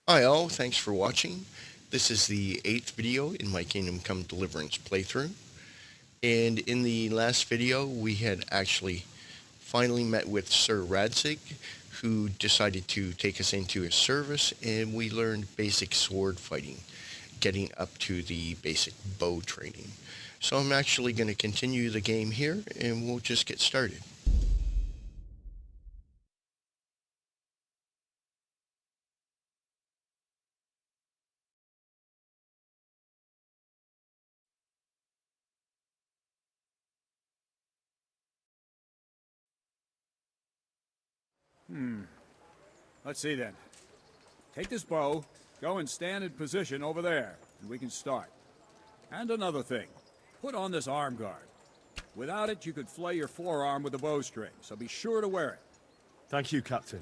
Hi all, thanks for watching. This is the 8th video in my Kingdom Come Deliverance playthrough. And in the last video, we had actually finally met with Sir Radzig, who decided to take us into his service, and we learned basic sword fighting, getting up to the basic bow training. So I'm actually going to continue the game here, and we'll just get started. Let's see then. Take this bow, go and stand in position over there, and we can start. And another thing, put on this arm guard. Without it, you could flay your forearm with a bowstring, so be sure to wear it. Thank you, Captain.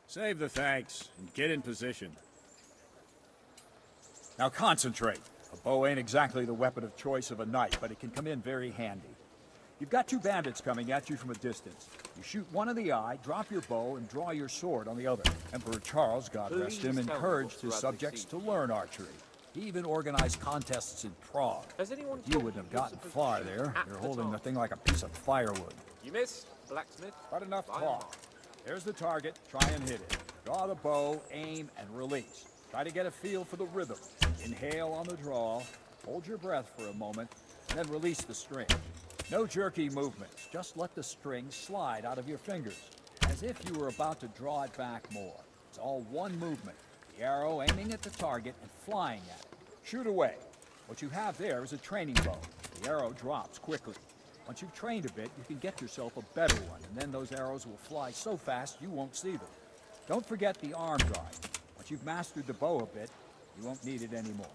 Save the thanks, and get in position. Now concentrate. A bow ain't exactly the weapon of choice of a knight, but it can come in very handy. You've got two bandits coming at you from a distance. You shoot one in the eye, drop your bow, and draw your sword on the other. Emperor Charles, God rest him, encouraged his subjects to learn archery. He even organized contests in Prague. You wouldn't have gotten far there. You're holding the thing like a piece of firewood. You miss, blacksmith. But enough talk. There's the target. Try and hit it. Draw the bow, aim, and release. Try to get a feel for the rhythm. Inhale on the draw, hold your breath for a moment, and then release the string. No jerky movements, just let the string slide out of your fingers, as if you were about to draw it back more. It's all one movement, the arrow aiming at the target and flying at it. Shoot away. What you have there is a training bow. The arrow drops quickly. Once you've trained a bit, you can get yourself a better one, and then those arrows will fly so fast you won't see them. Don't forget the arm guard. Once you've mastered the bow a bit, you won't need it anymore.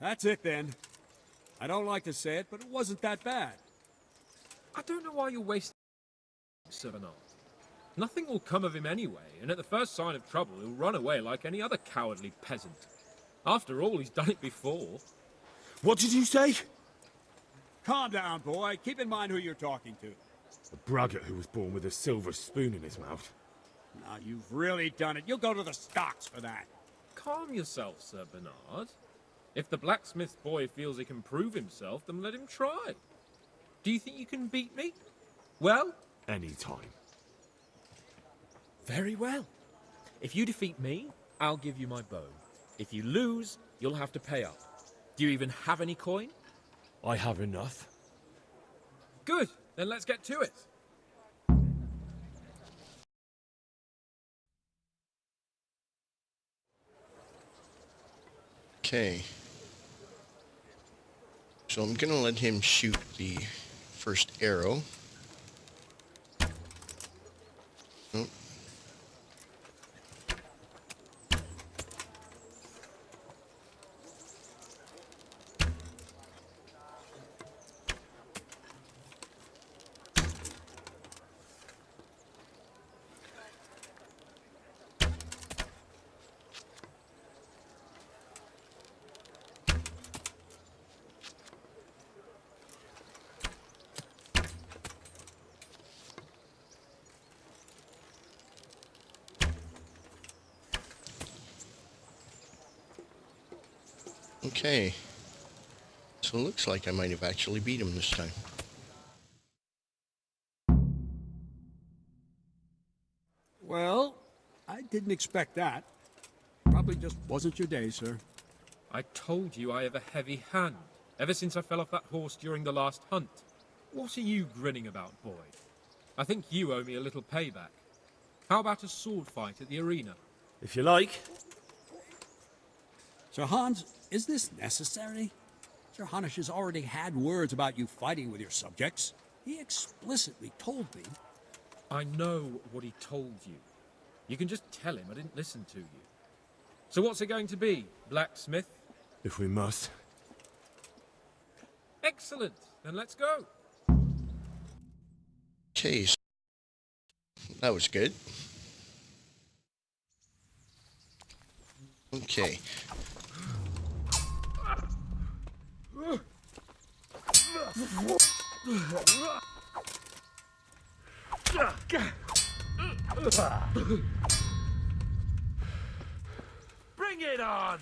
That's it then. I don't like to say it, but it wasn't that bad. I don't know why you're wasting Sir Bernard. Nothing will come of him anyway, and at the first sign of trouble, he'll run away like any other cowardly peasant. After all, he's done it before. What did you say? Calm down, boy. Keep in mind who you're talking to. A braggart who was born with a silver spoon in his mouth. Now, you've really done it. You'll go to the stocks for that. Calm yourself, Sir Bernard. If the blacksmith boy feels he can prove himself, then let him try. Do you think you can beat me? Well? Any time. Very well. If you defeat me, I'll give you my bow. If you lose, you'll have to pay up. Do you even have any coin? I have enough. Good, then let's get to it. Okay. So I'm going to let him shoot the first arrow. Oh. Okay. So it looks like I might have actually beat him this time. Well, I didn't expect that. Probably just wasn't your day, sir. I told you I have a heavy hand, ever since I fell off that horse during the last hunt. What are you grinning about, boy? I think you owe me a little payback. How about a sword fight at the arena? If you like. Sir Hans, is this necessary? Sir Hanush has already had words about you fighting with your subjects. He explicitly told me. I know what he told you. You can just tell him I didn't listen to you. So what's it going to be, blacksmith? If we must. Excellent, then let's go. Okay, so that was good. Okay. Bring it on!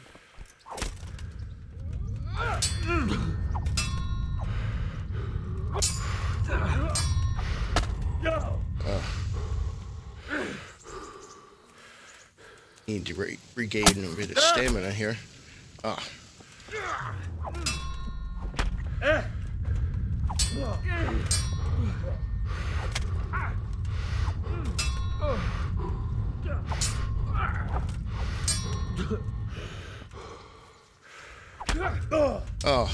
Need to regain a bit of stamina here. Ah. Oh.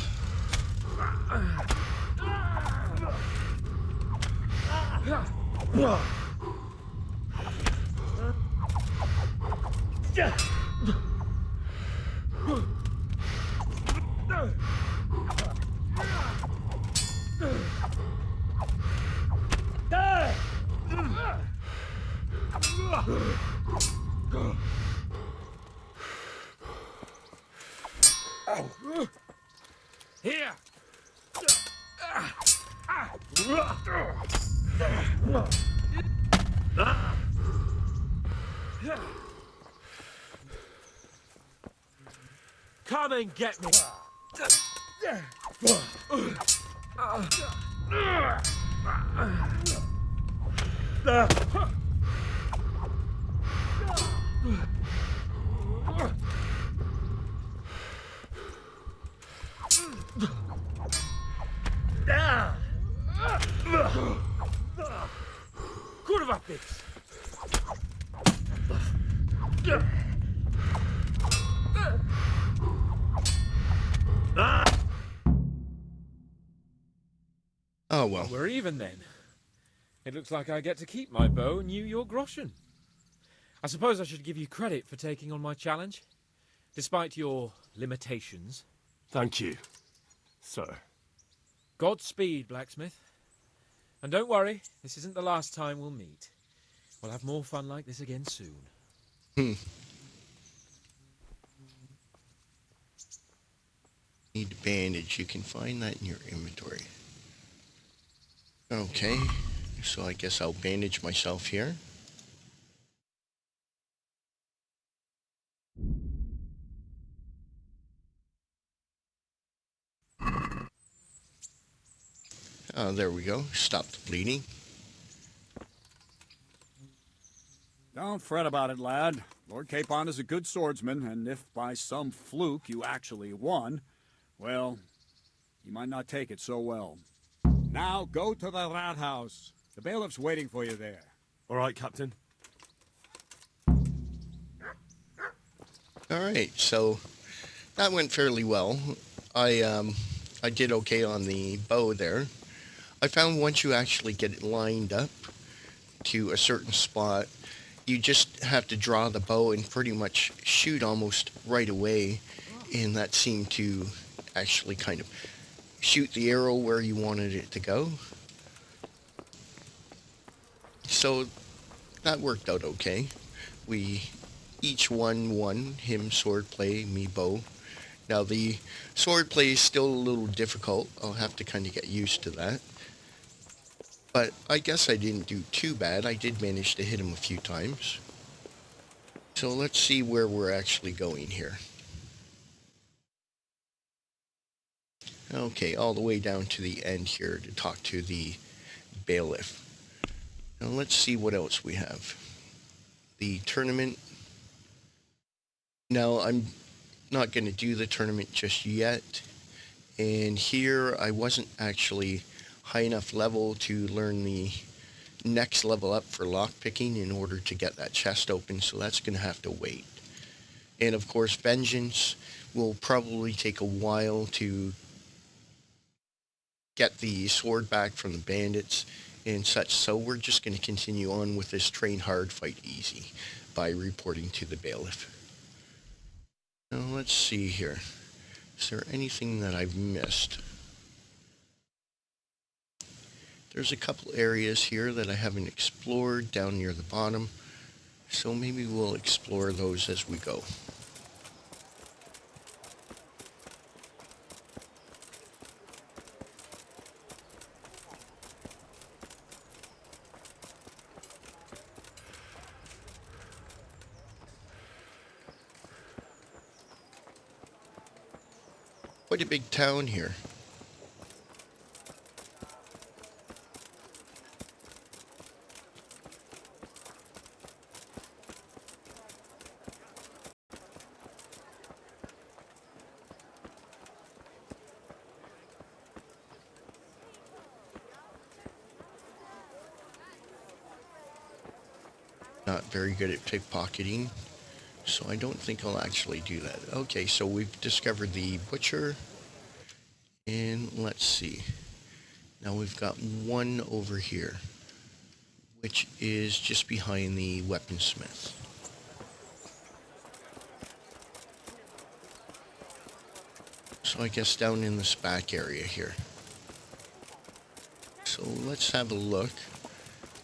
Here! Come and get me! Kurwa pics! Oh well. We're even then. It looks like I get to keep my bow and you your groschen. I suppose I should give you credit for taking on my challenge, despite your limitations. Thank you, sir. Godspeed, blacksmith. And don't worry, this isn't the last time we'll meet. We'll have more fun like this again soon. Need a bandage. You can find that in your inventory. Okay. So I guess I'll bandage myself here. There we go. Stop the bleeding. Don't fret about it, lad. Lord Capon is a good swordsman, and if by some fluke you actually won, well, you might not take it so well. Now go to the rat house. The bailiff's waiting for you there. All right, Captain. All right. So that went fairly well. I did okay on the bow there. I found once you actually get it lined up to a certain spot, you just have to draw the bow and pretty much shoot almost right away, and that seemed to actually kind of shoot the arrow where you wanted it to go. So that worked out okay. We each won, him swordplay, me bow. Now the swordplay is still a little difficult. I'll have to kind of get used to that. But I guess I didn't do too bad. I did manage to hit him a few times. So let's see where we're actually going here. Okay, all the way down to the end here to talk to the bailiff. Now let's see what else we have. The tournament. Now I'm not going to do the tournament just yet. And here I wasn't actually high enough level to learn the next level up for lockpicking in order to get that chest open, so that's going to have to wait. And of course, Vengeance will probably take a while to get the sword back from the bandits and such, so we're just going to continue on with this train hard, fight easy by reporting to the bailiff. Now let's see here. Is there anything that I've missed? There's a couple areas here that I haven't explored down near the bottom, so maybe we'll explore those as we go. quite a big town here. Not very good at pickpocketing, so I don't think I'll actually do that. Okay, so we've discovered the butcher, and let's see. Now we've got one over here, which is just behind the weaponsmith. So I guess down in this back area here. So let's have a look,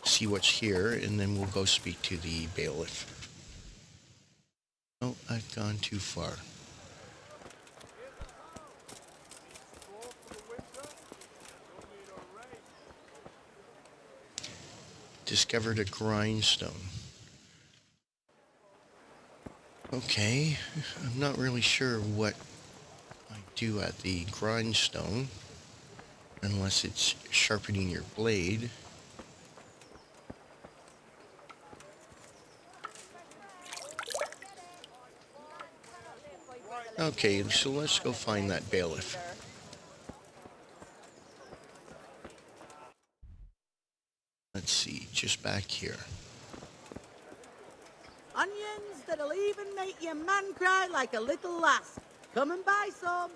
see what's here, and then we'll go speak to the bailiff. Oh, I've gone too far. Discovered a grindstone. Okay, I'm not really sure what I do at the grindstone, unless it's sharpening your blade. Okay, so let's go find that bailiff. Let's see, just back here. Onions that'll even make your man cry like a little lass. Come and buy some.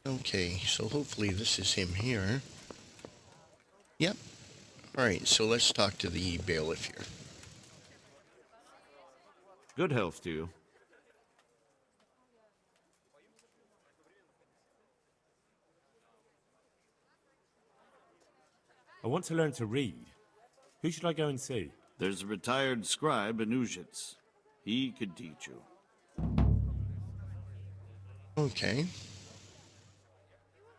Okay, so hopefully this is him here. Yep. Alright, so let's talk to the bailiff here. Good health to you. I want to learn to read. Who should I go and see? There's a retired scribe in Ujits. He could teach you. Okay.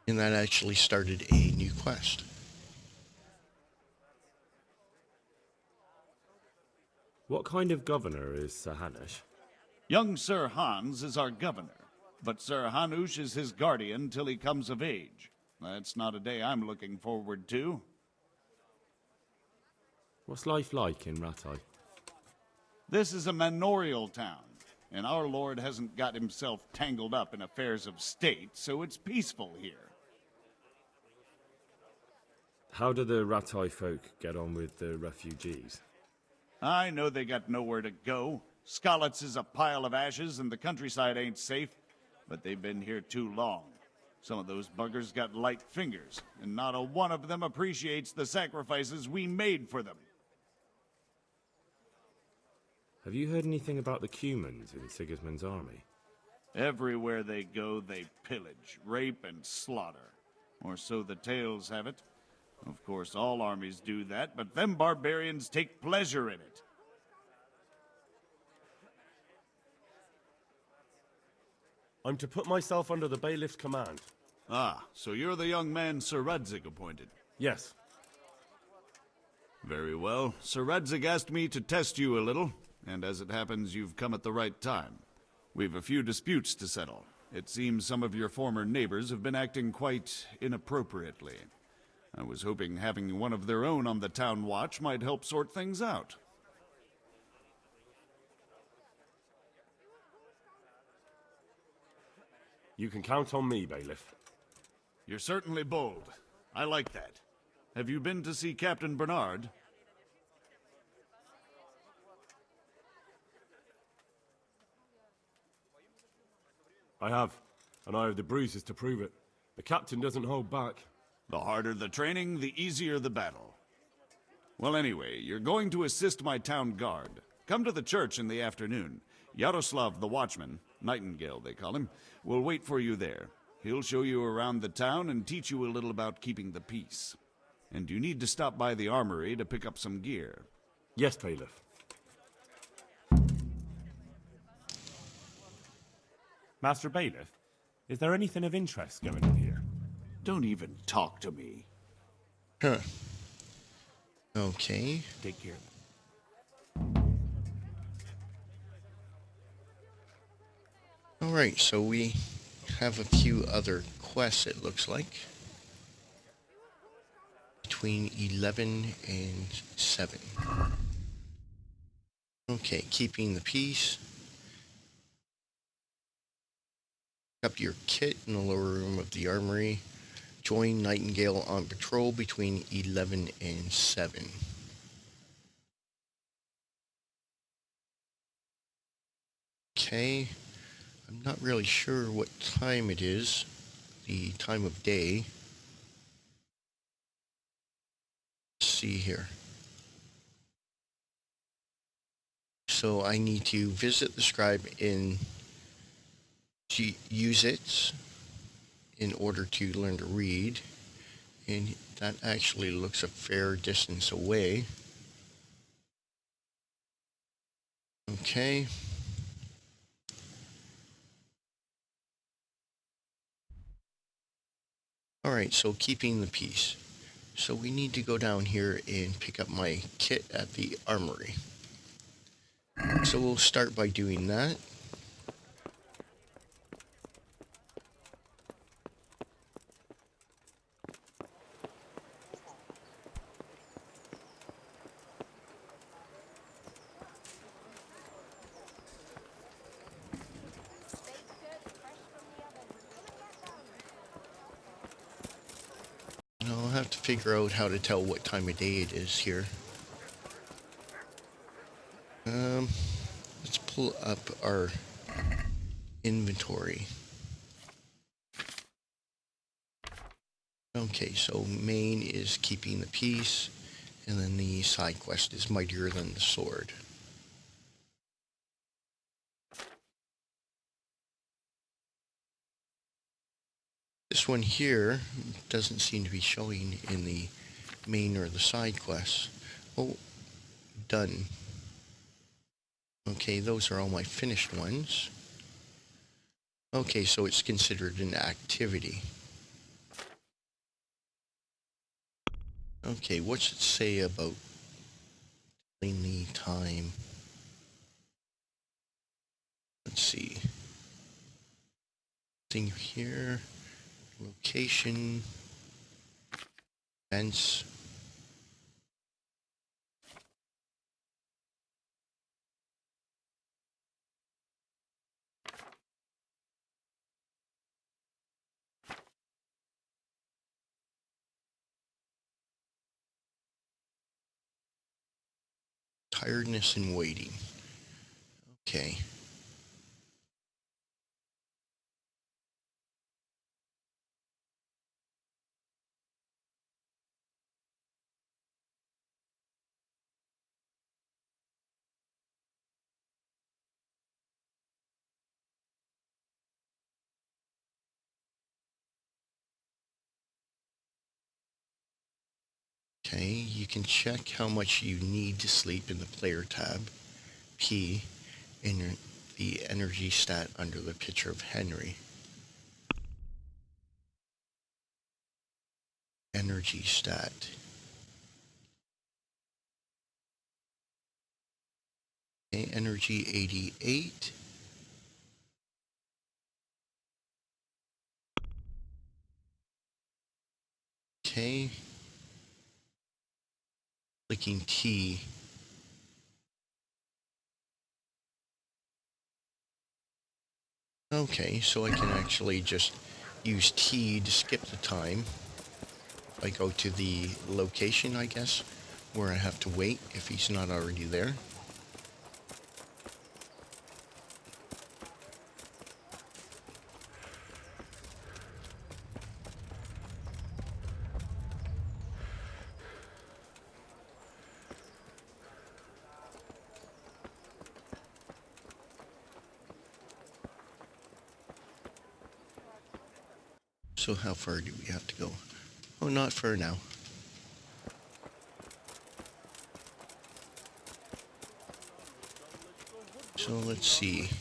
And that actually started a new quest. What kind of governor is Sir Hanush? Young Sir Hans is our governor, but Sir Hanush is his guardian till he comes of age. That's not a day I'm looking forward to. What's life like in Rattay? This is a manorial town, and our lord hasn't got himself tangled up in affairs of state, so it's peaceful here. How do the Rattay folk get on with the refugees? I know they got nowhere to go. Skalitz is a pile of ashes and the countryside ain't safe, but they've been here too long. Some of those buggers got light fingers, and not a one of them appreciates the sacrifices we made for them. Have you heard anything about the Cumans in Sigismund's army? Everywhere they go, they pillage, rape, and slaughter. Or so the tales have it. Of course, all armies do that, but them barbarians take pleasure in it. I'm to put myself under the bailiff's command. Ah, so you're the young man Sir Radzig appointed. Yes. Very well. Sir Radzig asked me to test you a little, and as it happens, you've come at the right time. We've a few disputes to settle. It seems some of your former neighbors have been acting quite inappropriately. I was hoping having one of their own on the town watch might help sort things out. You can count on me, bailiff. You're certainly bold. I like that. Have you been to see Captain Bernard? I have, and I have the bruises to prove it. The captain doesn't hold back. The harder the training, the easier the battle. Well, anyway, you're going to assist my town guard. Come to the church in the afternoon. Yaroslav the watchman, Nightingale they call him, will wait for you there. He'll show you around the town and teach you a little about keeping the peace. And you need to stop by the armory to pick up some gear. Yes, bailiff. Master Bailiff, is there anything of interest going on here? Don't even talk to me. Huh. Okay. Take care. Alright, so we have a few other quests, it looks like. Between 11 and 7. Okay, keeping the peace. Pick up your kit in the lower room of the armory. Join Nightingale on patrol between 11 and 7. Okay, I'm not really sure what time it is, the time of day. Let's see here. So I need to visit the scribe and use it in order to learn to read. And that actually looks a fair distance away. Okay. Alright, so keeping the peace. So we need to go down here and pick up my kit at the armory. So we'll start by doing that. And I'll have to figure out how to tell what time of day it is here. Let's pull up our inventory. Okay, so main is keeping the peace, and then the side quest is mightier than the sword. This one here doesn't seem to be showing in the main or the side quests. Oh, done. Okay, those are all my finished ones. Okay, so it's considered an activity. Okay, what's it say about telling the time? Let's see. Thing here. Location. Events. Tiredness and waiting. Okay. Okay, you can check how much you need to sleep in the player tab, P, in the energy stat under the picture of Henry. Energy stat. Okay, energy 88. Okay. Clicking T. Okay, so I can actually just use T to skip the time. If I go to the location, I guess, where I have to wait if he's not already there. So how far do we have to go? Oh, not far now. So let's see.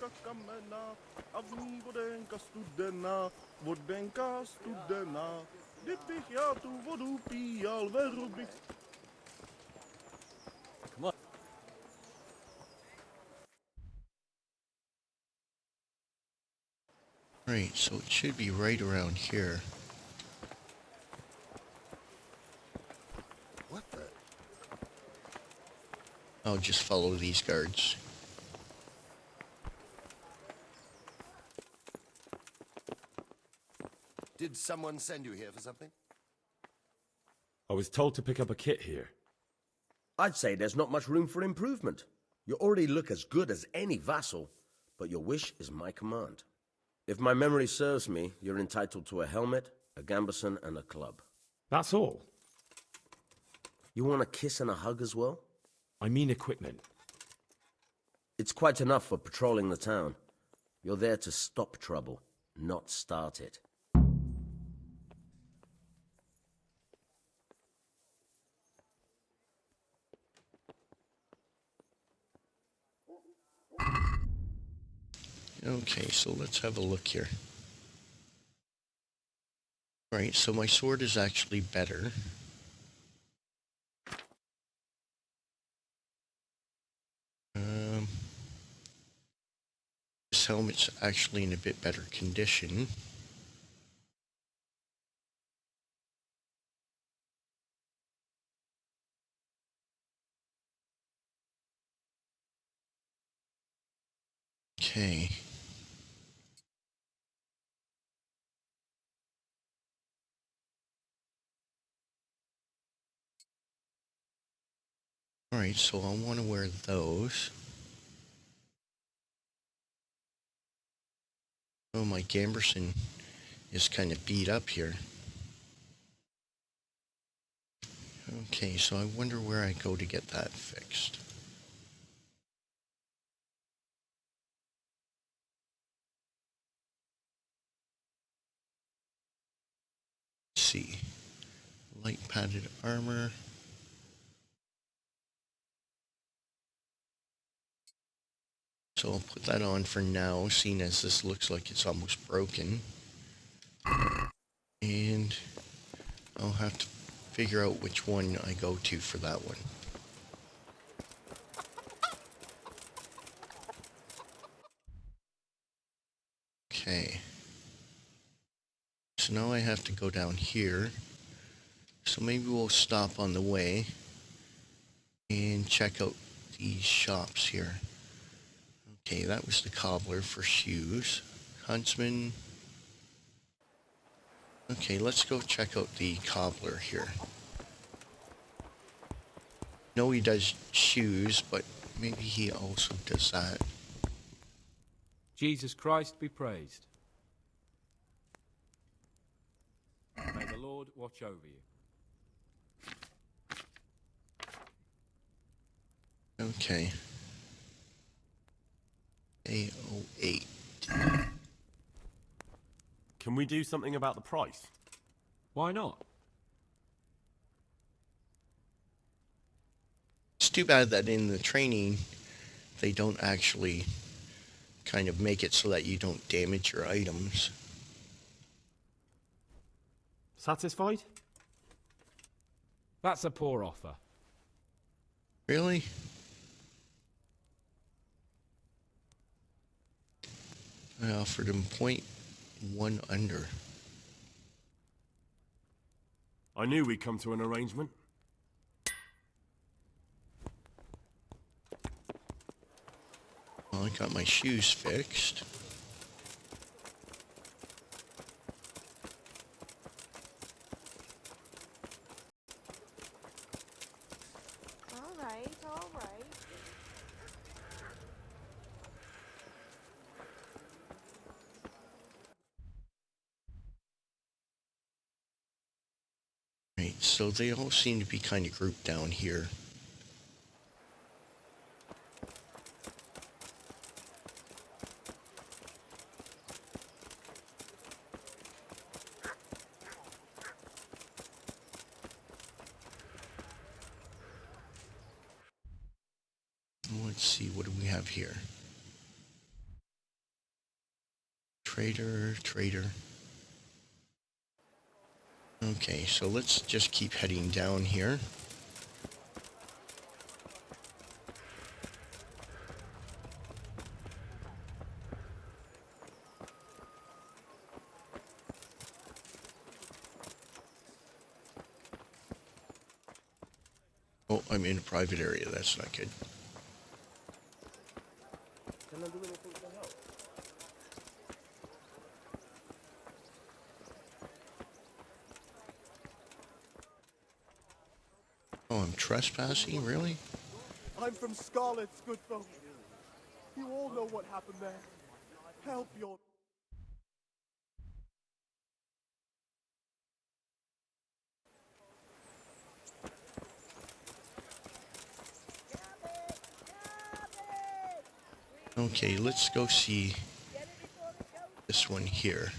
Vodenka kamena, a v ní vodenka studená, vodenka studená. Kdybych já tu vodu píjal, veru bych... Right, so it should be right around here. What the? I'll just follow these guards. Did someone send you here for something? I was told to pick up a kit here. I'd say there's not much room for improvement. You already look as good as any vassal, but your wish is my command. If my memory serves me, you're entitled to a helmet, a gambeson, and a club. That's all? You want a kiss and a hug as well? I mean equipment. It's quite enough for patrolling the town. You're there to stop trouble, not start it. Okay, so let's have a look here. Right, so my sword is actually better. This helmet's actually in a bit better condition. Okay. Alright, so I want to wear those. Oh, my gambeson is kind of beat up here. Okay, so I wonder where I go to get that fixed. Let's see. Light padded armor. So I'll put that on for now, seeing as this looks like it's almost broken. And I'll have to figure out which one I go to for that one. Okay. So now I have to go down here. So maybe we'll stop on the way and check out these shops here. Okay, that was the cobbler for shoes. Huntsman. Okay, let's go check out the cobbler here. No, he does shoes, but maybe he also does that. Jesus Christ be praised. May the Lord watch over you. Okay. A08. Can we do something about the price? Why not? It's too bad that in the training they don't actually kind of make it so that you don't damage your items. Satisfied? That's a poor offer. Really? I offered him 0.1 under. I knew we'd come to an arrangement. Well, I got my shoes fixed. All right, all right. Right, so they all seem to be kind of grouped down here. Let's see, what do we have here? Trader. Okay, so let's just keep heading down here. Oh, I'm in a private area. That's not good. Can I do anything to help? Oh, I'm trespassing? Really? I'm from Scarlet's, good folk. You all know what happened there. Help your... Okay, let's go see this one here.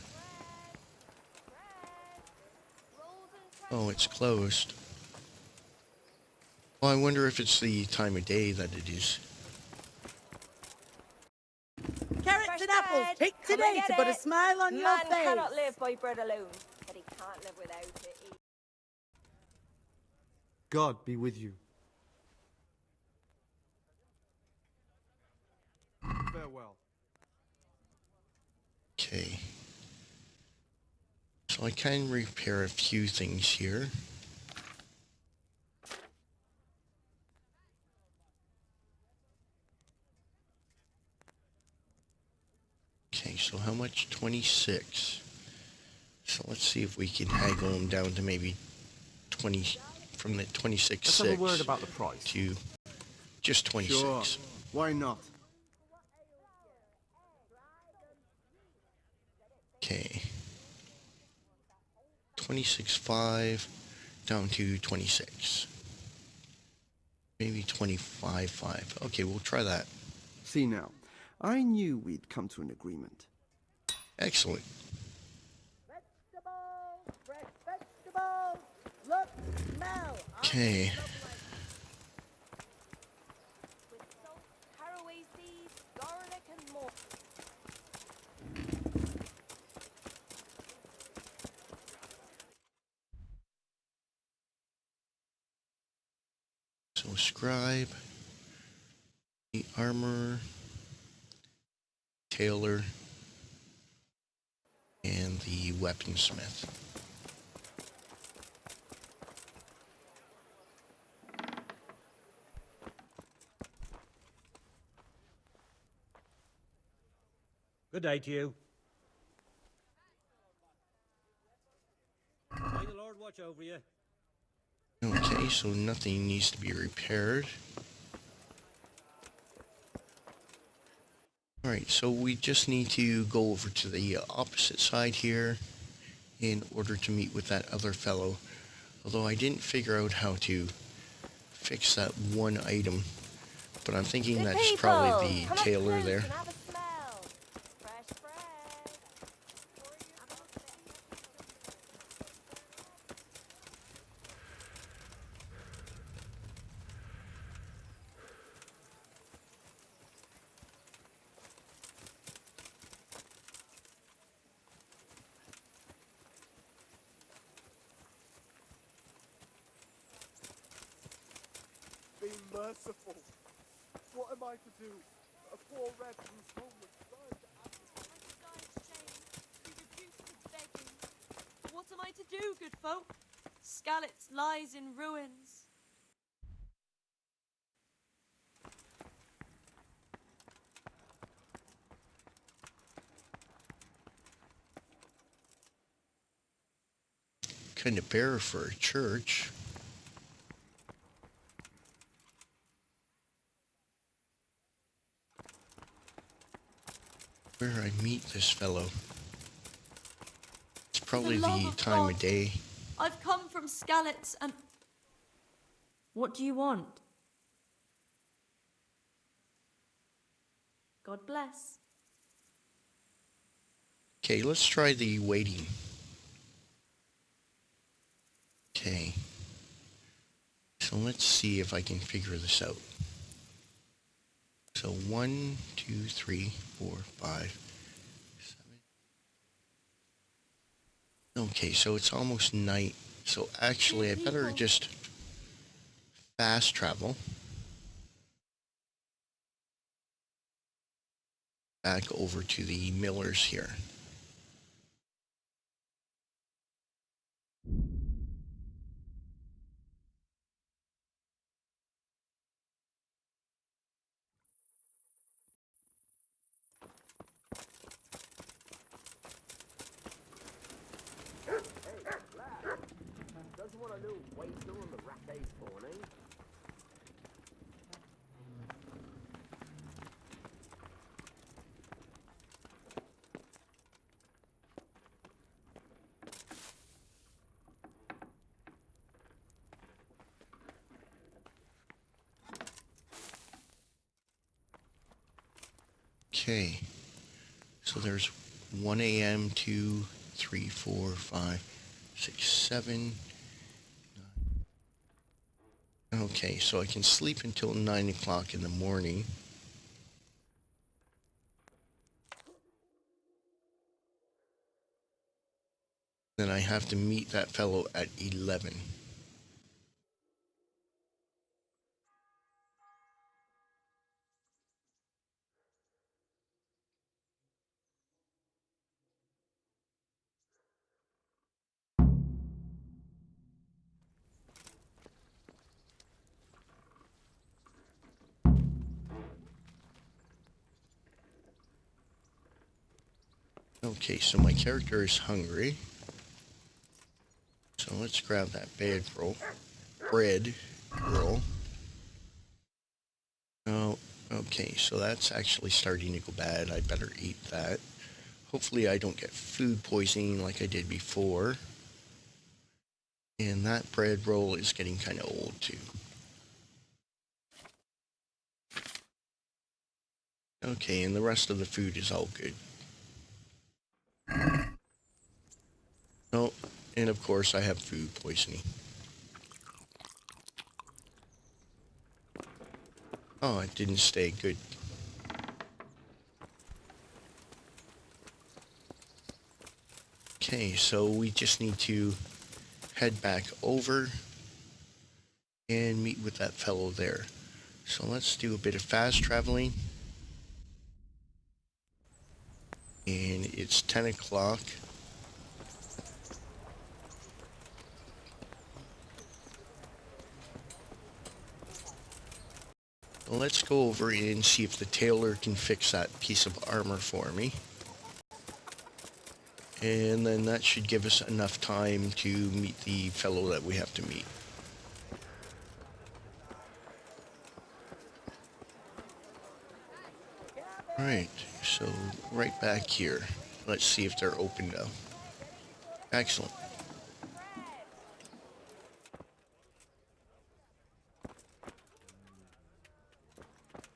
Oh, it's closed. Well, I wonder if it's the time of day that it is. Carrots Fresh and apples, bread. pick Come today and to get put a it. smile on your Man face. cannot live by bread alone, but he can't live without it. God be with you. Farewell. Okay. So I can repair a few things here. Okay, so how much? 26. So let's see if we can haggle them down to maybe 20, from the 26.6 Let's have a word about the price. to just 26. Sure. Why not? Okay. 26.5 down to 26. Maybe 25.5. Okay, we'll try that. See now, I knew we'd come to an agreement. Excellent. Vegetables, fresh vegetables. Look, smell. Okay. With salt, caraway seeds, garlic, and more. So scribe, the armor, tailor, and the weaponsmith. Good day to you. May the Lord watch over you. Okay, so nothing needs to be repaired. Alright, so we just need to go over to the opposite side here in order to meet with that other fellow. Although I didn't figure out how to fix that one item, but I'm thinking Good that's people, probably the come up tailor close there. and have a smell. Fresh bread. Be merciful. What am I to do? A poor wretch whose home was burned to ashes. What am I to do, good folk? Skalitz lies in ruins. Kind of bare for a church. Where I meet this fellow. It's probably For the the love of time God, of day. I've come from Skalitz and... What do you want? God bless. Okay, let's try the waiting. Okay. So let's see if I can figure this out. So 1, 2, 3, 4, 5, 7, Okay, so it's almost night. So actually, I better just fast travel back over to the millers here. Doesn't want to know waiter on the rattay's phone, eh? Okay, so there's 1 a.m., 2, 3, 4, 5, 6, 7. Okay, so I can sleep until 9 o'clock in the morning. Then I have to meet that fellow at 11. Okay, so my character is hungry. So let's grab that bread roll. Oh, okay, so that's actually starting to go bad. I better eat that. Hopefully I don't get food poisoning like I did before. And that bread roll is getting kind of old too. Okay, and the rest of the food is all good. Oh, and of course I have food poisoning. Oh, it didn't stay good. Okay, so we just need to head back over and meet with that fellow there. So let's do a bit of fast traveling. And it's 10 o'clock. Let's go over and see if the tailor can fix that piece of armor for me. And then that should give us enough time to meet the fellow that we have to meet. Alright, so right back here. Let's see if they're open now. Excellent.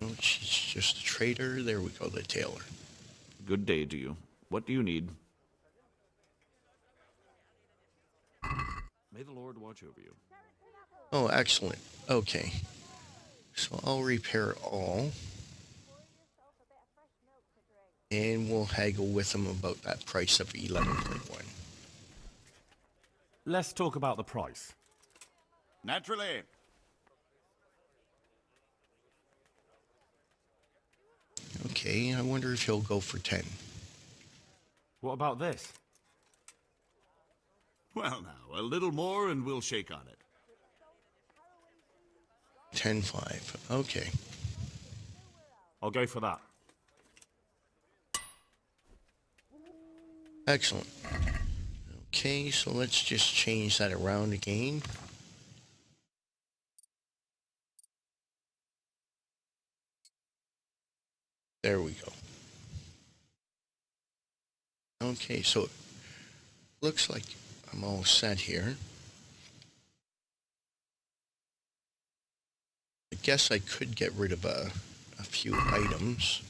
Oh, she's just a trader. There we go, the tailor. Good day to you. What do you need? May the Lord watch over you. Oh, excellent. Okay. So I'll repair all. And we'll haggle with them about that price of 11.1. Let's talk about the price. Naturally. Okay, I wonder if he'll go for 10. What about this? Well now, a little more and we'll shake on it. 10.5. Okay. I'll go for that. Excellent. Okay, so let's just change that around again. There we go. Okay, so it looks like I'm all set here. I guess I could get rid of a few items.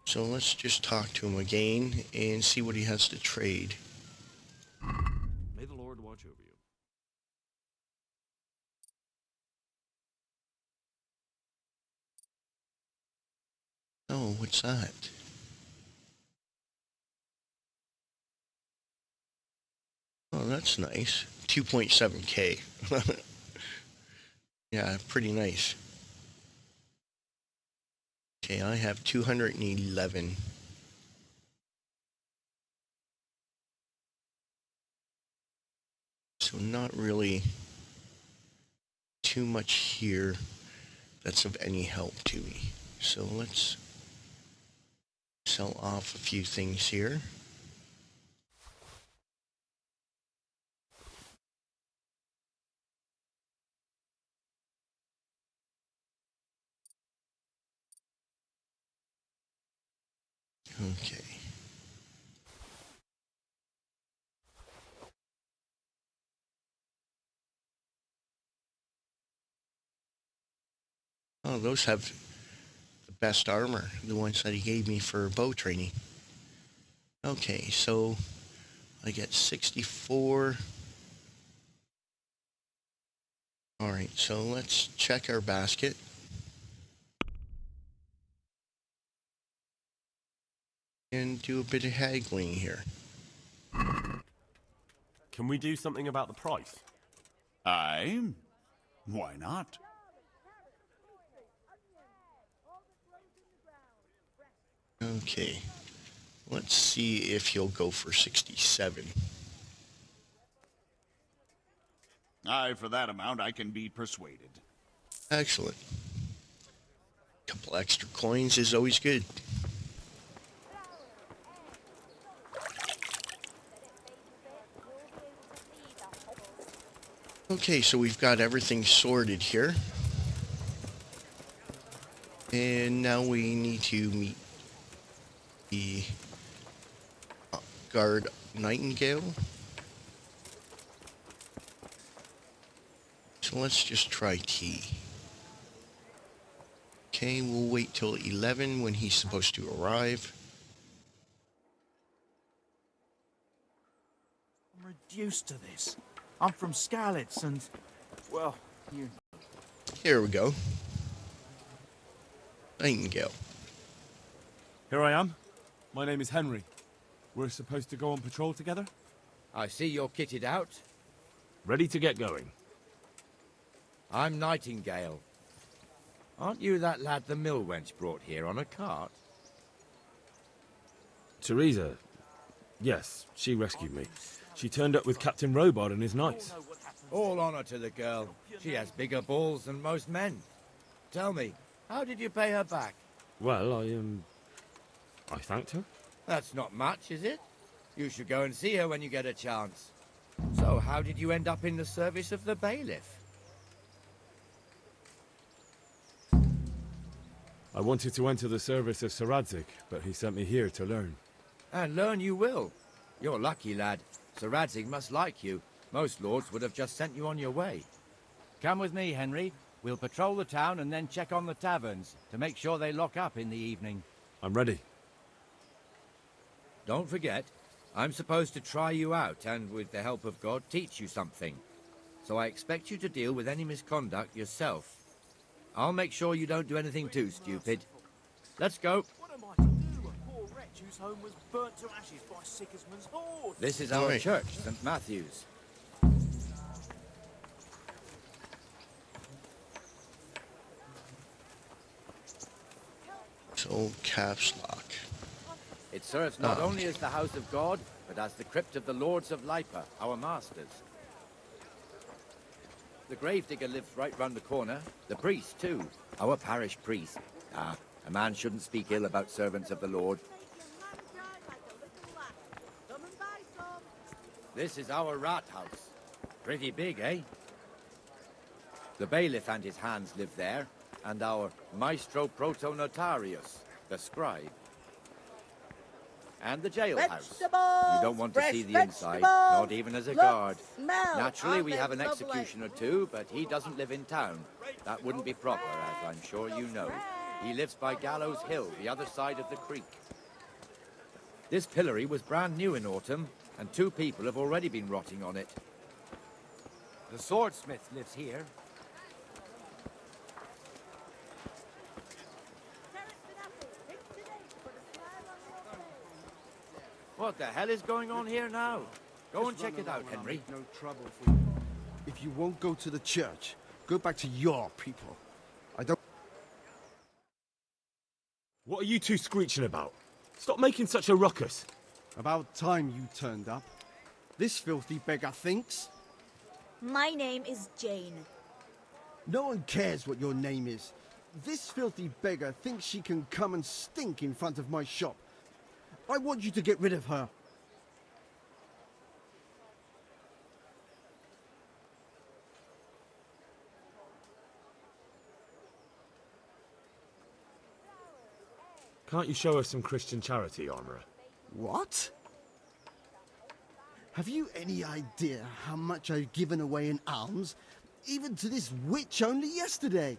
So let's just talk to him again and see what he has to trade. May the Lord watch over you. Oh, what's that? Oh, that's nice. 2.7K. Yeah, pretty nice. Okay, I have 211. So not really too much here that's of any help to me. So let's sell off a few things here. Okay. Oh, those have the best armor, the ones that he gave me for bow training. Okay, so I get 64. Alright, so let's check our basket. And do a bit of haggling here. Can we do something about the price? Aye? Why not? Okay, let's see if he'll go for 67. Aye, for that amount I can be persuaded. Excellent. Couple extra coins is always good. Okay, so we've got everything sorted here. And now we need to meet the guard Nightingale. So let's just try T. Okay, we'll wait till 11 when he's supposed to arrive. I'm reduced to this. I'm from Skalitz and, well, you... Here we go. Nightingale. Here I am. My name is Henry. We're supposed to go on patrol together? I see you're kitted out. Ready to get going. I'm Nightingale. Aren't you that lad the mill wench brought here on a cart? Teresa. Yes, she rescued me. She turned up with Captain Robot and his knights. All honor to the girl. She has bigger balls than most men. Tell me, how did you pay her back? Well, I thanked her. That's not much, is it? You should go and see her when you get a chance. So, how did you end up in the service of the bailiff? I wanted to enter the service of Sir Radzig, but he sent me here to learn. And learn you will. You're lucky, lad. Sir Radzig must like you. Most lords would have just sent you on your way. Come with me, Henry. We'll patrol the town and then check on the taverns to make sure they lock up in the evening. I'm ready. Don't forget, I'm supposed to try you out and, with the help of God, teach you something. So I expect you to deal with any misconduct yourself. I'll make sure you don't do anything too stupid. Let's go. What am I to do? A poor wretch whose home was burnt to ashes by Sigismund's horde. This is our church, St. Matthew's. So, caps lock. It serves not only as the house of God, but as the crypt of the lords of Lipa, our masters. The gravedigger lives right round the corner. The priest, too. Our parish priest. Ah, a man shouldn't speak ill about servants of the Lord. This is our rat house. Pretty big, eh? The bailiff and his hands live there, and our maestro protonotarius, the scribe. And the jailhouse. You don't want to see the inside, not even as a guard. Naturally, we have an executioner too, but he doesn't live in town. That wouldn't be proper, as I'm sure you know. He lives by Gallows Hill, the other side of the creek. This pillory was brand new in autumn, and 2 people have already been rotting on it. The swordsmith lives here. What the hell is going on here now? Go and check it out, Henry. No trouble for you. If you won't go to the church, go back to your people. I don't... What are you two screeching about? Stop making such a ruckus. About time you turned up. This filthy beggar thinks... My name is Jane. No one cares what your name is. This filthy beggar thinks she can come and stink in front of my shop. I want you to get rid of her. Can't you show us some Christian charity, Armourer? What? Have you any idea how much I've given away in alms? Even to this witch only yesterday.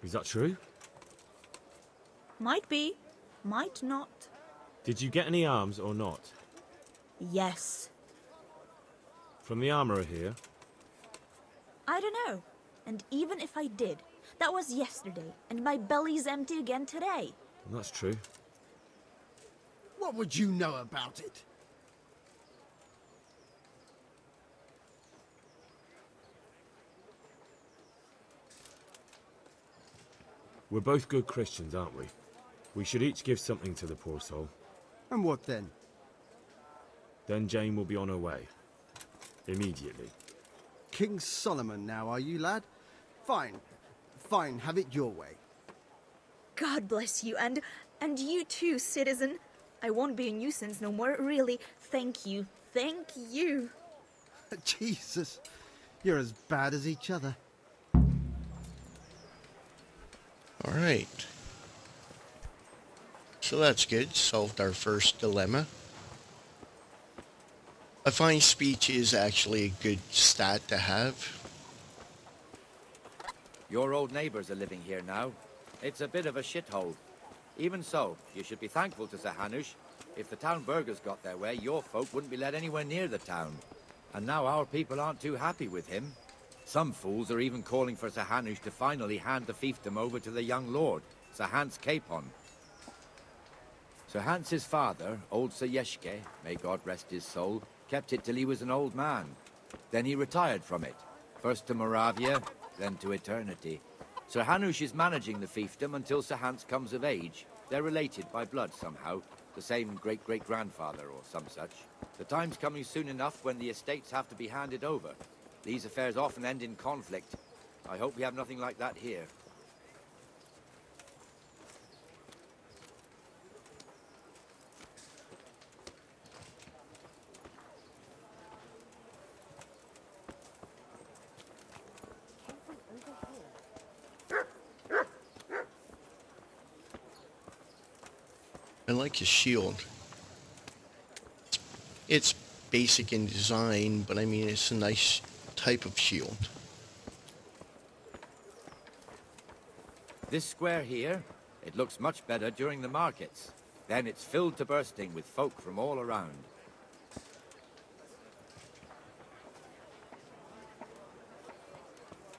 Is that true? Might be, might not. Did you get any arms or not? Yes. From the Armourer here? I don't know. And even if I did, that was yesterday, and my belly's empty again today. That's true. What would you know about it? We're both good Christians, aren't we? We should each give something to the poor soul. And what then? Then Jane will be on her way. Immediately. King Solomon now, are you, lad? Fine. Fine, have it your way. God bless you, and you too, citizen. I won't be a nuisance no more, really. Thank you. Thank you. Jesus, you're as bad as each other. All right. So that's good. Solved our first dilemma. A fine speech is actually a good stat to have. Your old neighbours are living here now. It's a bit of a shithole. Even so, you should be thankful to Sir Hanush. If the town burghers got their way, your folk wouldn't be let anywhere near the town. And now our people aren't too happy with him. Some fools are even calling for Sir Hanush to finally hand the fiefdom over to the young lord, Sir Hans Capon. Sir Hans's father, old Sir Yeshke, may God rest his soul, kept it till he was an old man. Then he retired from it, first to Moravia, then to eternity. Sir Hanush is managing the fiefdom until Sir Hans comes of age. They're related by blood somehow, the same great-great-grandfather or some such. The time's coming soon enough when the estates have to be handed over. These affairs often end in conflict. I hope we have nothing like that here. I like his shield. It's basic in design, but I mean, it's a nice type of shield. This square here, it looks much better during the markets. Then it's filled to bursting with folk from all around.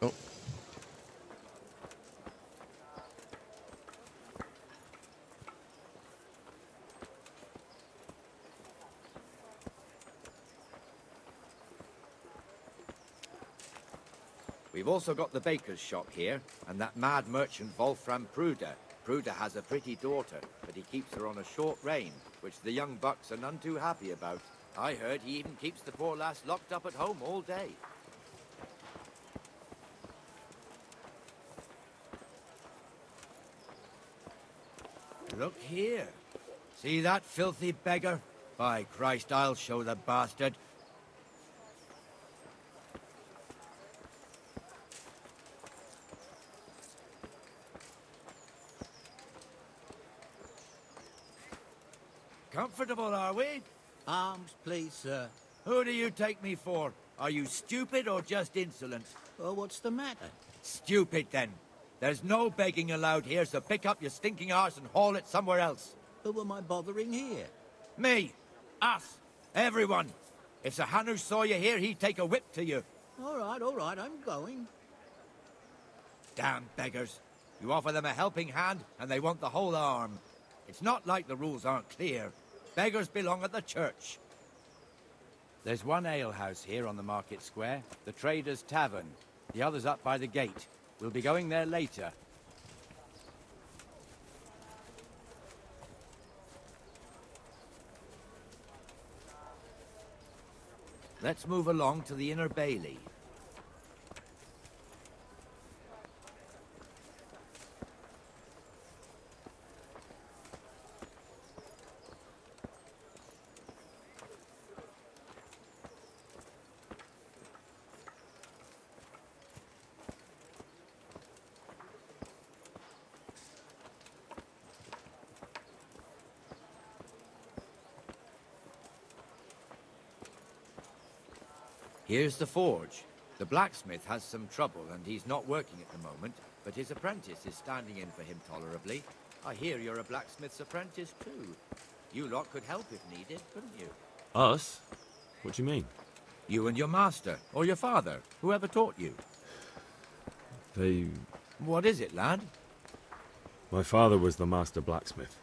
Oh. We've also got the baker's shop here, and that mad merchant Wolfram Pruder. Pruder has a pretty daughter, but he keeps her on a short rein, which the young bucks are none too happy about. I heard he even keeps the poor lass locked up at home all day. Look here. See that filthy beggar? By Christ, I'll show the bastard. Comfortable, are we? Arms, please, sir. Who do you take me for? Are you stupid or just insolent? Well, what's the matter? Stupid, then. There's no begging allowed here, so pick up your stinking arse and haul it somewhere else. Who am I bothering here? Me. Us. Everyone. If Sir Hanush saw you here, he'd take a whip to you. All right, I'm going. Damn beggars. You offer them a helping hand, and they want the whole arm. It's not like the rules aren't clear. Beggars belong at the church. There's one alehouse here on the market square, the Trader's Tavern. The other's up by the gate. We'll be going there later. Let's move along to the Inner Bailey. Here's the forge. The blacksmith has some trouble and he's not working at the moment, but his apprentice is standing in for him tolerably. I hear you're a blacksmith's apprentice too. You lot could help if needed, couldn't you? Us? What do you mean? You and your master, or your father, whoever taught you. They... What is it, lad? My father was the master blacksmith.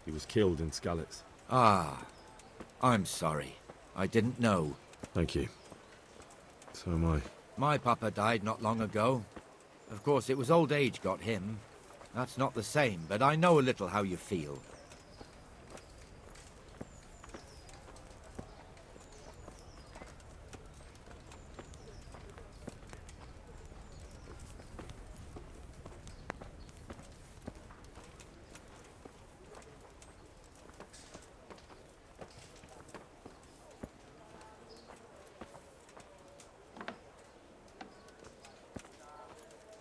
He was killed in Skalitz. Ah, I'm sorry. I didn't know. Thank you. So am I. My papa died not long ago. Of course, it was old age got him. That's not the same, but I know a little how you feel.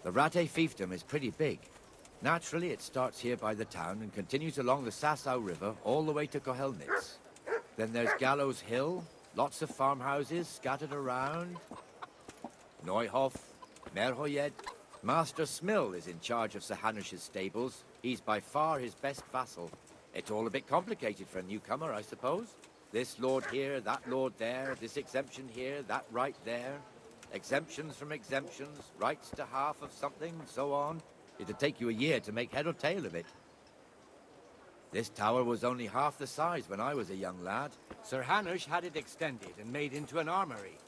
The Rate fiefdom is pretty big. Naturally, it starts here by the town and continues along the Sasau River all the way to Kohelnitz. Then there's Gallows Hill, lots of farmhouses scattered around. Neuhof, Merhoyed. Master Smill is in charge of Sir Hanush's stables. He's by far his best vassal. It's all a bit complicated for a newcomer, I suppose. This lord here, that lord there, this exemption here, that right there. Exemptions from exemptions, rights to half of something, so on. It'd take you a year to make head or tail of it. This tower was only half the size when I was a young lad. Sir Hanush had it extended and made into an armory.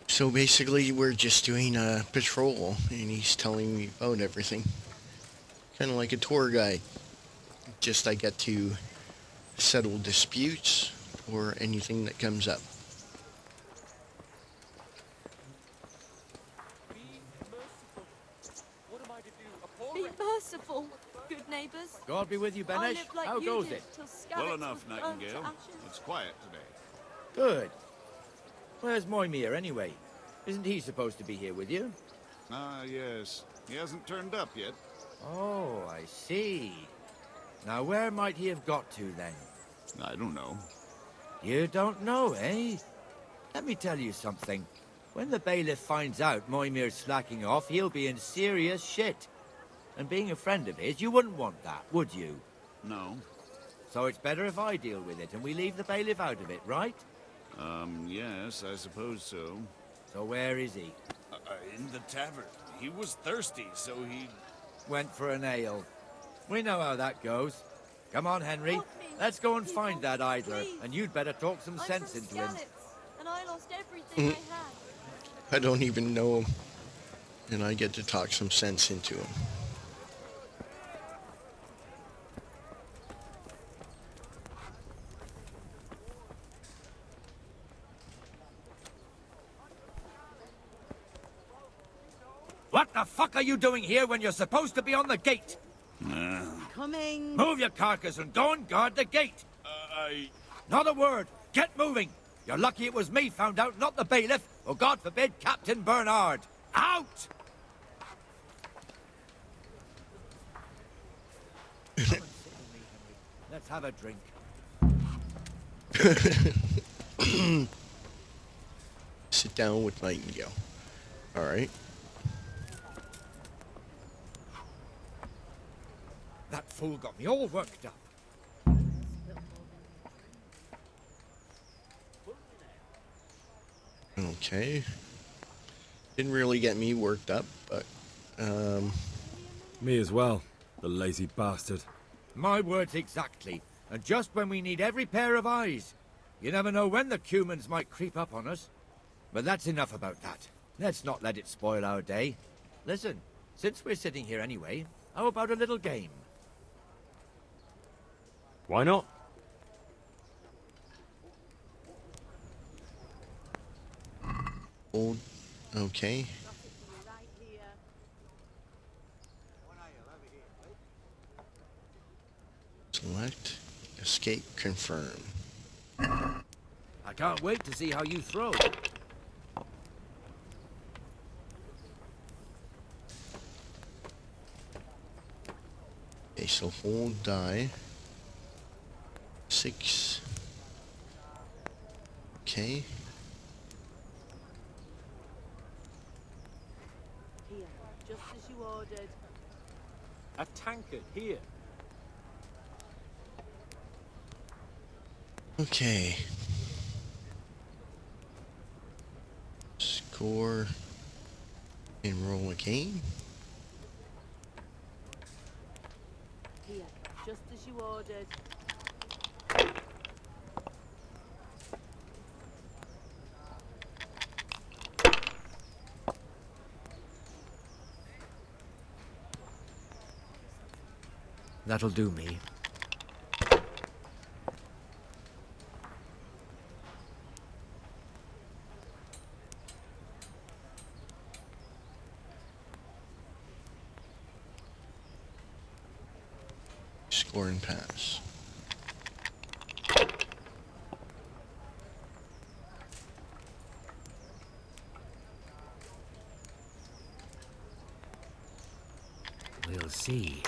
So basically, we're just doing a patrol, and he's telling me about everything. Kind of like a tour guide. Just I get to settle disputes or anything that comes up. Be merciful, good neighbours. God be with you, I Benesh. lived like How you goes did it? till Well Skalitz enough, was burned to Nightingale. ashes. It's quiet today. Good. Where's Moimir, anyway? Isn't he supposed to be here with you? Ah, yes. He hasn't turned up yet. Oh, I see. Now, where might he have got to, then? I don't know. You don't know, eh? Let me tell you something. When the bailiff finds out Moimir's slacking off, he'll be in serious shit. And being a friend of his, you wouldn't want that, would you? No. So it's better if I deal with it and we leave the bailiff out of it, right? Yes, I suppose so. So where is he? In the tavern. He was thirsty, so he... Went for an ale. We know how that goes. Come on, Henry. Let's go and find that idler, and you'd better talk some sense into him. And I lost everything I had. I don't even know him, and I get to talk some sense into him. What the fuck are you doing here when you're supposed to be on the gate? Coming. Move your carcass and go and guard the gate. Not a word. Get moving. You're lucky it was me found out, not the bailiff, or God forbid, Captain Bernard. Out! Let's have a drink. Sit down with Nightingale. All right. fool got me all worked up. Okay. Didn't really get me worked up, but, Me as well, the lazy bastard. My words exactly. And just when we need every pair of eyes. You never know when the Cumans might creep up on us. But that's enough about that. Let's not let it spoil our day. Listen, since we're sitting here anyway, how about a little game? Why not? old, okay. Select, escape, confirm. I can't wait to see how you throw. Okay, so hold die. 6. Okay. Here, just as you ordered. A tankard here. Okay. Score and roll again. Here, just as you ordered. That'll do me. Score and pass. We'll see.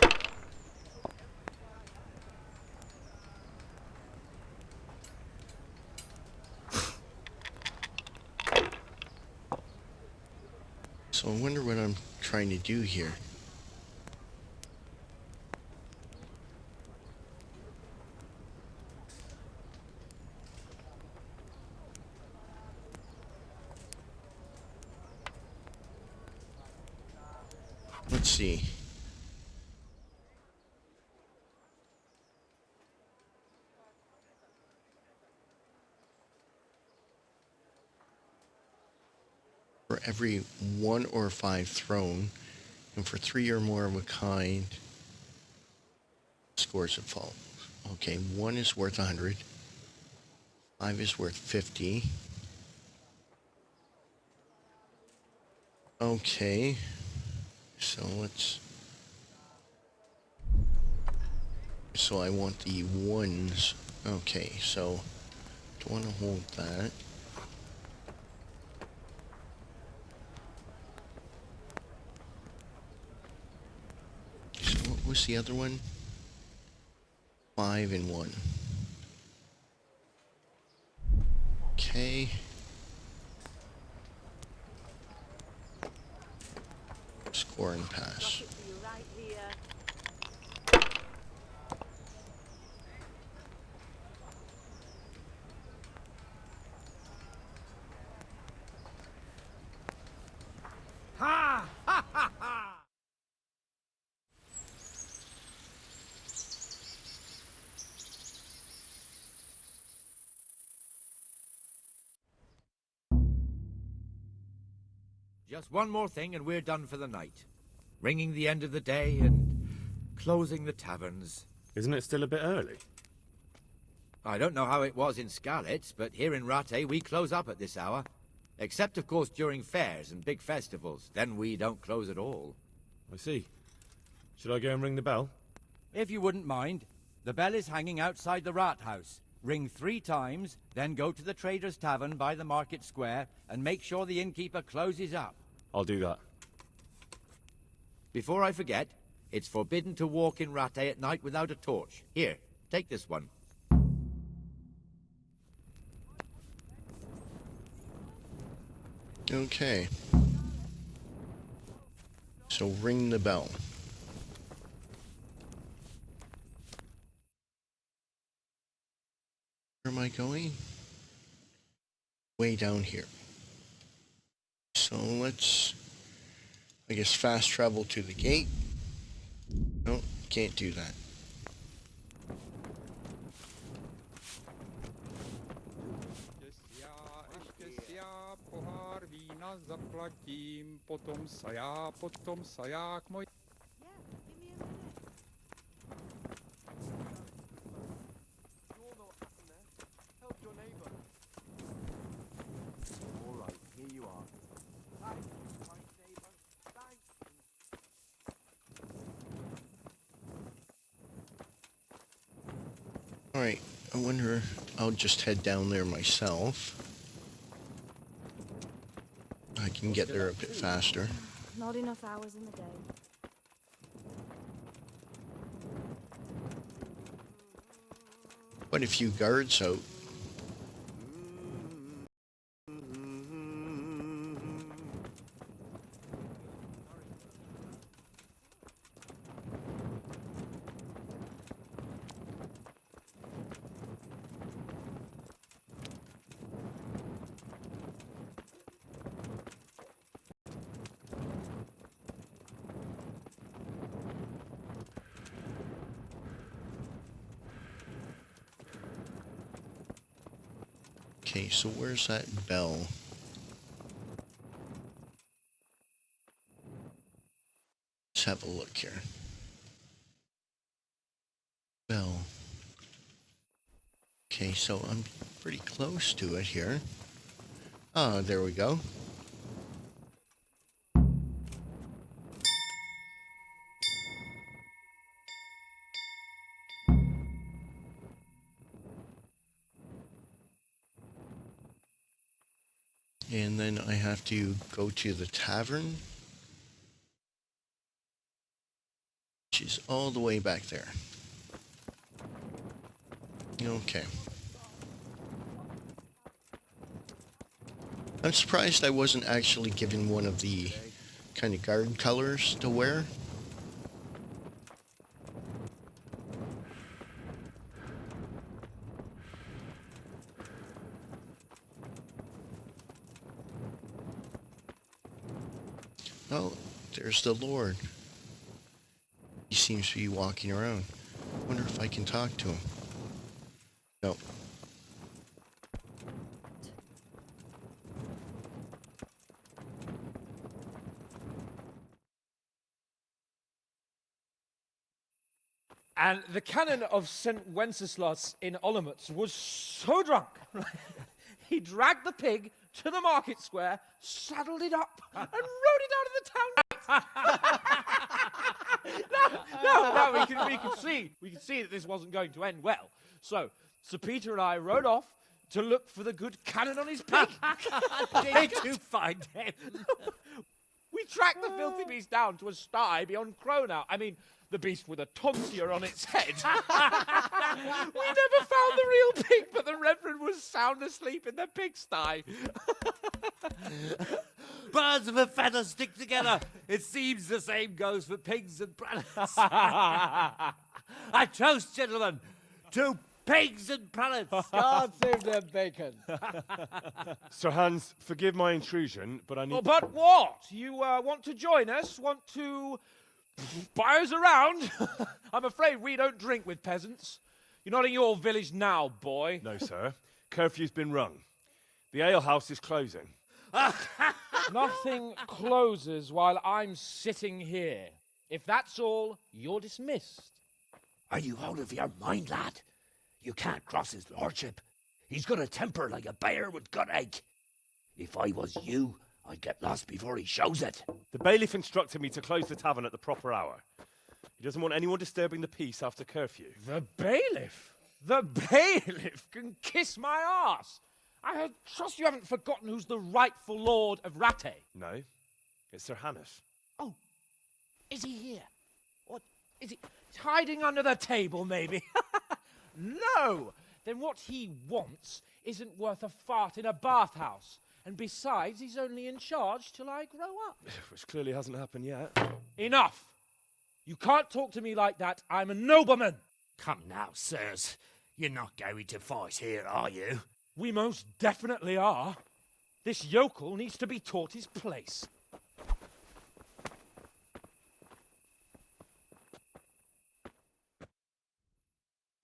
So I wonder what I'm trying to do here. Let's see. For every 1 or 5 thrown, and for 3 or more of a kind, scores of fall. Okay, 1 is worth 100. 5 is worth 50. Okay. So let's... So I want the 1s. Okay, so... Do want to hold that. So what was the other one? 5 and 1. Okay. Score and pass. Ha! Ha ha ha! Just one more thing and we're done for the night. Ringing the end of the day and closing the taverns. Isn't it still a bit early? I don't know how it was in Skalitz, but here in Rattay we close up at this hour. Except, of course, during fairs and big festivals. Then we don't close at all. I see. Should I go and ring the bell? If you wouldn't mind. The bell is hanging outside the rat house. Ring 3 times, then go to the Trader's Tavern by the market square and make sure the innkeeper closes up. I'll do that. Before I forget, it's forbidden to walk in Rattay at night without a torch. Here, take this one. Okay. So ring the bell. Where am I going? Way down here. So let's, I guess, fast travel to the gate. No, can't do that. Alright, here you are. Alright, I wonder, I'll just head down there myself. I can get there a bit faster. Not enough hours in the day. Quite a few guards out. Okay, so where's that bell? Let's have a look here. Bell. Okay, so I'm pretty close to it here. Ah, there we go. And then I have to go to the tavern, which is all the way back there. Okay. I'm surprised I wasn't actually given one of the kind of guard colors to wear. Oh, there's the Lord. He seems to be walking around. Wonder if I can talk to him. No. And the canon of St. Wenceslas in Olomouc was so drunk, he dragged the pig to the market square, saddled it up, and rode it out of the town. No, we can see that this wasn't going to end well. So Sir Peter and I rode off to look for the good canon on his pig. Did you find him? We tracked the filthy beast down to a sty beyond Cronau. I mean, the beast with a tonsure on its head. We never found the real pig, but the Reverend was sound asleep in the pigsty. Birds of a feather stick together. It seems the same goes for pigs and prelates. I toast, gentlemen, to pigs and prelates. God save their bacon. Sir Hans, forgive my intrusion, but I need... Oh, but what? You want to join us? Want to buy us around? I'm afraid we don't drink with peasants. You're not in your village now, boy. No, sir. Curfew's been rung. The alehouse is closing. Nothing closes while I'm sitting here. If that's all, you're dismissed. Are you out of your mind, lad? You can't cross his lordship. He's got a temper like a bear with gut ache. If I was you, I'd get lost before he shows it. The bailiff instructed me to close the tavern at the proper hour. He doesn't want anyone disturbing the peace after curfew. The bailiff? The bailiff can kiss my arse. I trust you haven't forgotten who's the rightful lord of Rattay. No, it's Sir Hannes. Oh, is he here? What, is he hiding under the table, maybe? No! Then what he wants isn't worth a fart in a bathhouse. And besides, he's only in charge till I grow up. Which clearly hasn't happened yet. Enough! You can't talk to me like that. I'm a nobleman. Come now, sirs. You're not going to fight here, are you? We most definitely are. This yokel needs to be taught his place.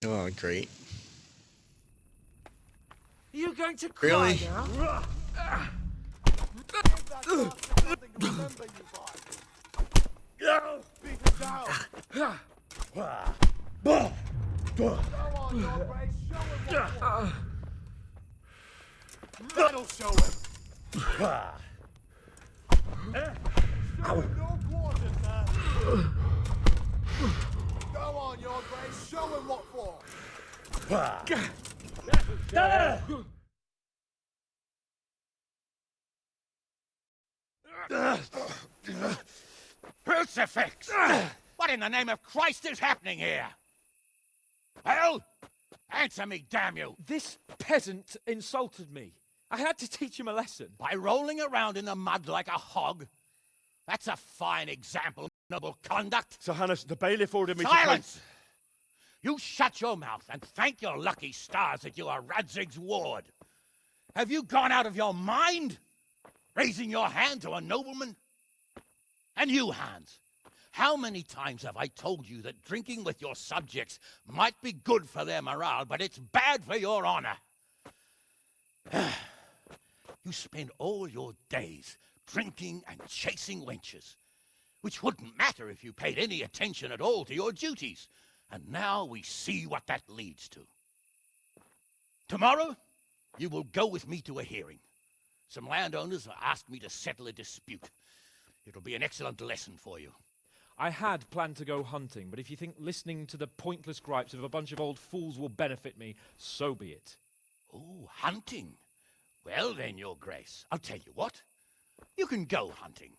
Oh, great. Are you going to cry Really? now? That'll show him. Ow. No quarters, sir. Go on, your grace. Show him what for. Crucifix! What in the name of Christ is happening here? Well, answer me, damn you! This peasant insulted me. I had to teach him a lesson. By rolling around in the mud like a hog? That's a fine example of noble conduct. Sir Hannes, the bailiff ordered me Silence! You shut your mouth and thank your lucky stars that you are Radzig's ward. Have you gone out of your mind? Raising your hand to a nobleman? And you, Hans, how many times have I told you that drinking with your subjects might be good for their morale, but it's bad for your honor? You spend all your days drinking and chasing wenches, which wouldn't matter if you paid any attention at all to your duties. And now we see what that leads to. Tomorrow, you will go with me to a hearing. Some landowners have asked me to settle a dispute. It'll be an excellent lesson for you. I had planned to go hunting, but if you think listening to the pointless gripes of a bunch of old fools will benefit me, so be it. Oh, hunting. Well then, your grace, I'll tell you what. You can go hunting.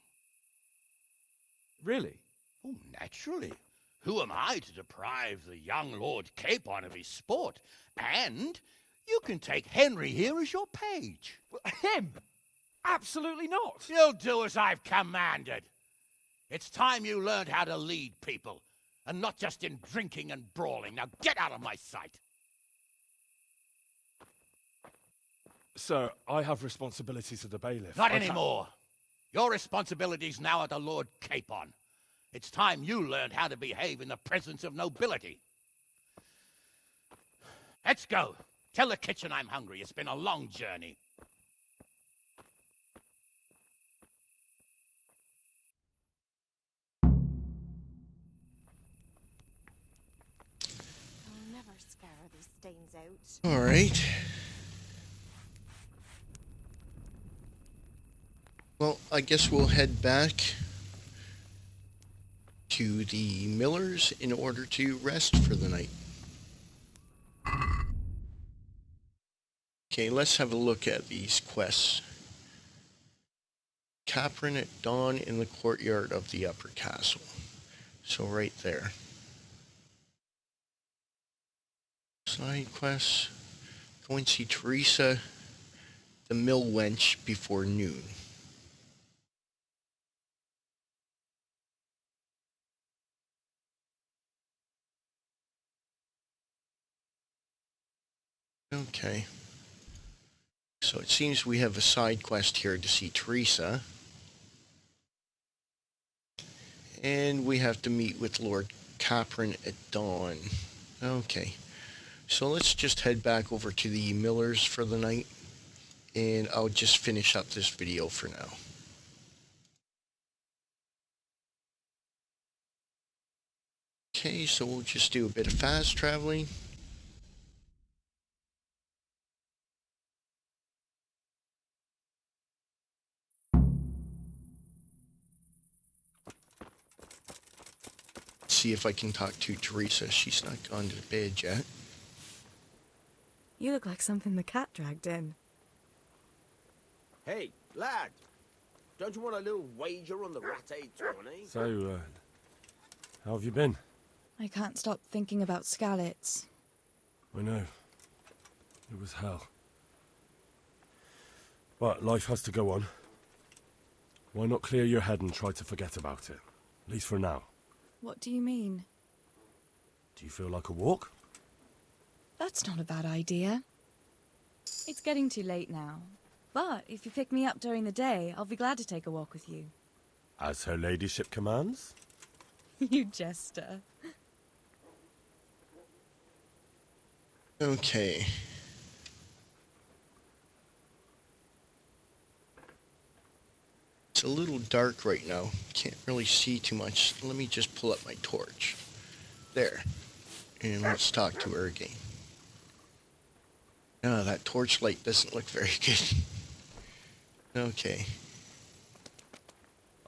Really? Oh, naturally. Who am I to deprive the young Lord Capon of his sport? And you can take Henry here as your page. Him? Absolutely not. You'll do as I've commanded. It's time you learned how to lead people, and not just in drinking and brawling. Now get out of my sight. Sir, I have responsibilities to the bailiff. Not anymore. Your responsibilities now are the Lord Capon. It's time you learned how to behave in the presence of nobility. Let's go. Tell the kitchen I'm hungry. It's been a long journey. I'll never scare these stains out. All right. Well, I guess we'll head back to the Millers in order to rest for the night. Okay, let's have a look at these quests. Capron at dawn in the courtyard of the upper castle. So right there. Side quests. Go and see Teresa, the mill wench, before noon. Okay. So it seems we have a side quest here to see Teresa. And we have to meet with Lord Capron at dawn. Okay. So let's just head back over to the Millers for the night. And I'll just finish up this video for now. Okay, so we'll just do a bit of fast traveling. See if I can talk to Teresa. She's not gone to bed yet. You look like something the cat dragged in. Hey, lad. Don't you want a little wager on the ratte tourney? So, how have you been? I can't stop thinking about Skalitz. I know. It was hell. But life has to go on. Why not clear your head and try to forget about it? At least for now. What do you mean? Do you feel like a walk? That's not a bad idea. It's getting too late now. But if you pick me up during the day, I'll be glad to take a walk with you. As her ladyship commands? You jester. Okay. It's a little dark right now. Can't really see too much. Let me just pull up my torch. There. And let's talk to her again. Oh, that torchlight doesn't look very good. Okay.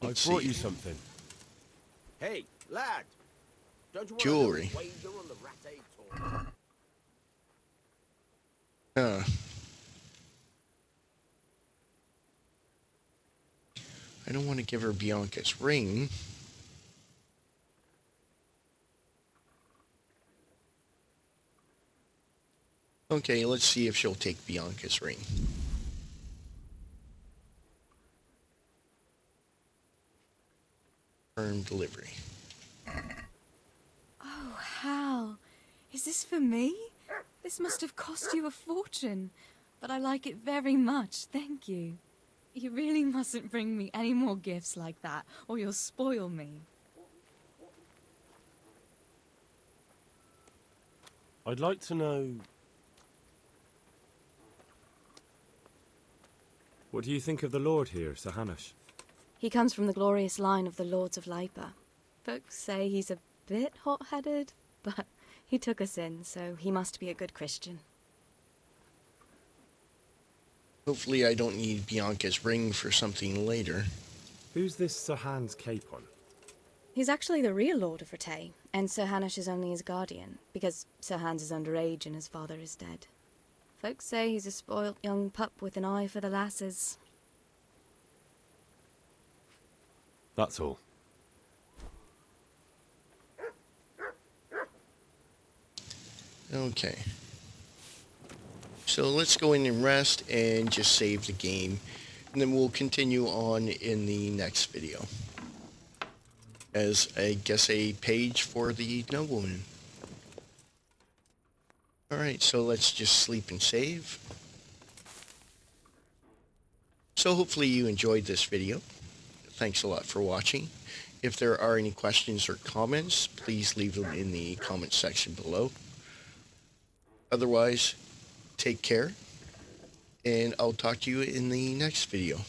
I brought you something. Hey, lad! Don't you want Jewelry. a wager on the Ratte tour? I don't want to give her Bianca's ring. Okay, let's see if she'll take Bianca's ring. Confirm delivery. Oh, Hal. Is this for me? This must have cost you a fortune. But I like it very much, thank you. You really mustn't bring me any more gifts like that, or you'll spoil me. I'd like to know... What do you think of the Lord here, Sir Hanush? He comes from the glorious line of the Lords of Lipa. Folks say he's a bit hot-headed, but he took us in, so he must be a good Christian. Hopefully I don't need Bianca's ring for something later. Who's this Sir Hans Capon? He's actually the real Lord of Rattay, and Sir Hanush is only his guardian, because Sir Hans is underage and his father is dead. Folks say he's a spoilt young pup with an eye for the lasses. That's all. Okay. So let's go in and rest and just save the game. And then we'll continue on in the next video. As, I guess, a page for the nobleman. Alright, so let's just sleep and save. So hopefully you enjoyed this video. Thanks a lot for watching. If there are any questions or comments, please leave them in the comment section below. Otherwise, take care, and I'll talk to you in the next video.